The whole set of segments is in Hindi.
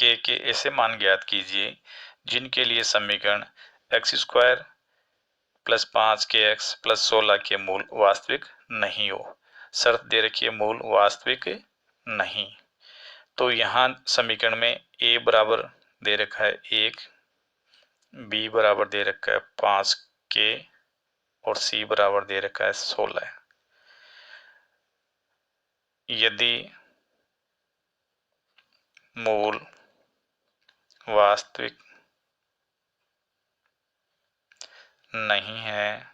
के ऐसे मान ज्ञात कीजिए जिनके लिए समीकरण x² प्लस 5kx प्लस 16 के मूल वास्तविक नहीं हो। शर्त दे रखी है मूल वास्तविक नहीं। तो यहाँ समीकरण में a बराबर दे रखा है 1, b बराबर दे रखा है 5k और c बराबर दे रखा है 16। यदि मूल वास्तविक नहीं है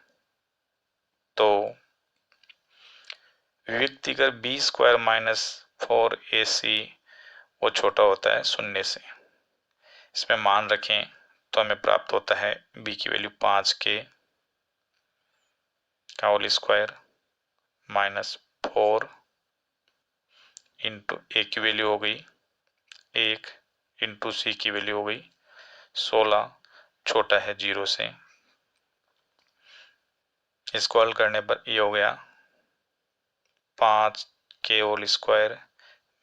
तो व्यक्तिगत b² माइनस 4ac वो छोटा होता है 0 से। इसमें मान रखें तो हमें प्राप्त होता है b की वैल्यू 5k का whole square minus 4 into a की वैल्यू हो गई 1 इंटू c की वैल्यू हो गई 16, छोटा है 0 से। इसको हल करने पर ये हो गया 5k whole square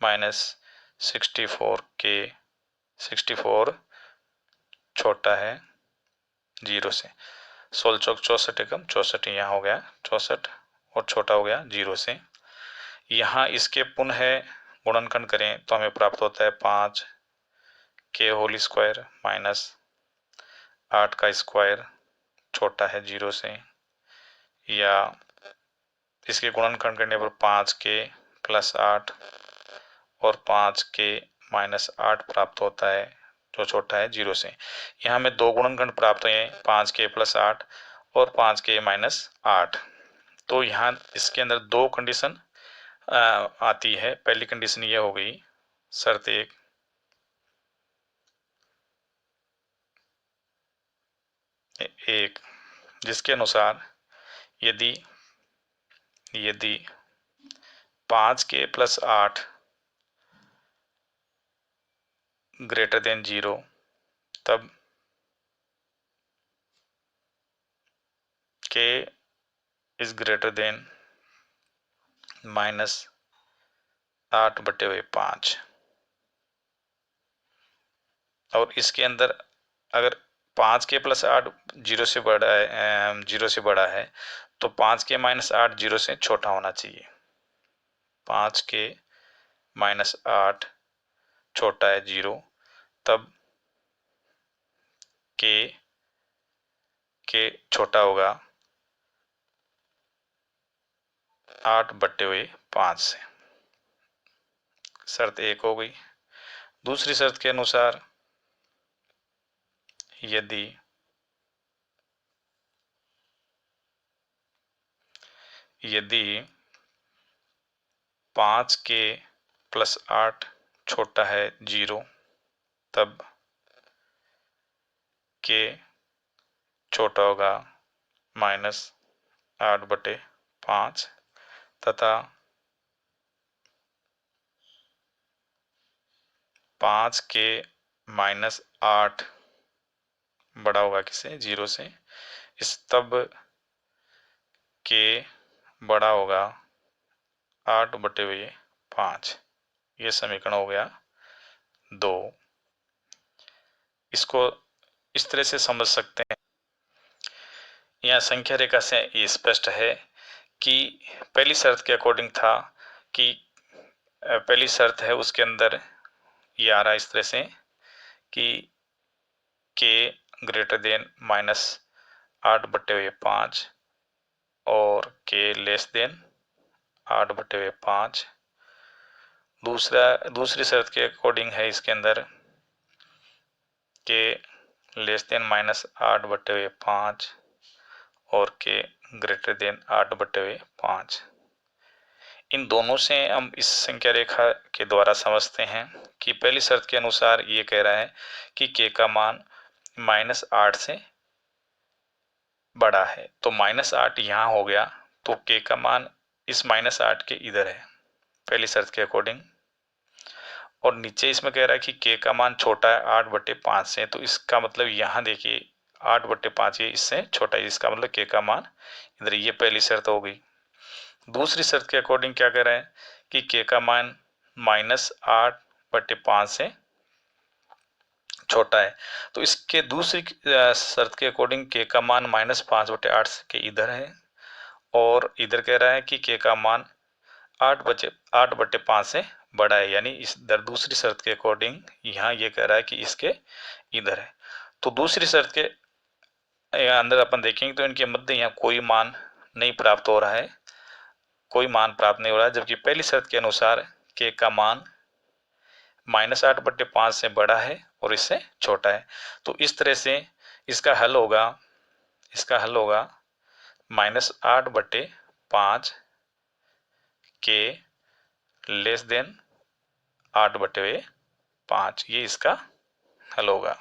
minus 64k, 64 छोटा है 0 से। 16 चौक 64 एकम 64, यहाँ हो गया 64 और छोटा हो गया 0 से। यहाँ इसके पुनः गुणनखंड करें तो हमें प्राप्त होता है 5k होल स्क्वायर माइनस 8 का स्क्वायर छोटा है 0 से, या इसके गुणनखंड करने पर 5k प्लस 8 और 5k माइनस 8 प्राप्त होता है जो छोटा है 0 से। यहाँ हमें दो गुणनखंड प्राप्त हुए 5k प्लस 8 और 5k माइनस 8। तो यहाँ इसके अंदर दो कंडीशन आती है। पहली कंडीशन ये हो गई, शर्त एक जिसके अनुसार यदि 5k प्लस 8 ग्रेटर देन 0 तब k is greater than minus 8/5। और इसके अंदर अगर 5k प्लस 8 0 से बड़ा है, 0 से बड़ा है तो 5k माइनस 8 0 से छोटा होना चाहिए। 5k माइनस 8 छोटा है 0, तब k छोटा होगा 8/5 से। शर्त एक हो गई। दूसरी शर्त के अनुसार यदि यदि 5k प्लस 8 छोटा है 0 तब k छोटा होगा माइनस 8/5 तथा 5k माइनस 8 बड़ा होगा किसे 0 से। इस तब k बड़ा होगा 8/5। ये समीकरण हो गया 2। इसको इस तरह से समझ सकते हैं। यहाँ संख्या रेखा से ये स्पष्ट है कि पहली शर्त के अकॉर्डिंग था कि पहली शर्त है उसके अंदर ये आ रहा है इस तरह से कि k ग्रेटर देन माइनस 8/5 और k लेस देन 8/5। दूसरी शर्त के अकॉर्डिंग है इसके अंदर k लेस देन माइनस 8/5 और k ग्रेटर देन 8/5। इन दोनों से हम इस संख्या रेखा के द्वारा समझते हैं कि पहली शर्त के अनुसार ये कह रहा है कि k का मान -8 से बड़ा है। तो -8 यहाँ हो गया तो k का मान इस -8 के इधर है पहली शर्त के अकॉर्डिंग। और नीचे इसमें कह रहा है कि k का मान छोटा है 8/5 से, तो इसका मतलब यहाँ देखिए 8/5 ये इससे छोटा है, इसका मतलब k का मान इधर। ये पहली शर्त हो गई। दूसरी शर्त के अकॉर्डिंग क्या कह रहे हैं कि k का मान -8/5 से छोटा है। तो इसके दूसरी शर्त के अकॉर्डिंग के का मान -5/8 के इधर है, और इधर कह रहा है कि के का मान 8/5 से बड़ा है, यानी इस इधर दूसरी शर्त के अकॉर्डिंग यहाँ ये कह रहा है कि इसके इधर है। तो दूसरी शर्त के अंदर अपन देखेंगे तो इनके मध्य यहाँ कोई मान नहीं प्राप्त हो रहा है, कोई मान प्राप्त नहीं हो रहा है, जबकि पहली शर्त के अनुसार के का मान -8/5 से बड़ा है और इससे छोटा है। तो इस तरह से इसका हल होगा -8/5 के लेस देन 8/5, ये इसका हल होगा।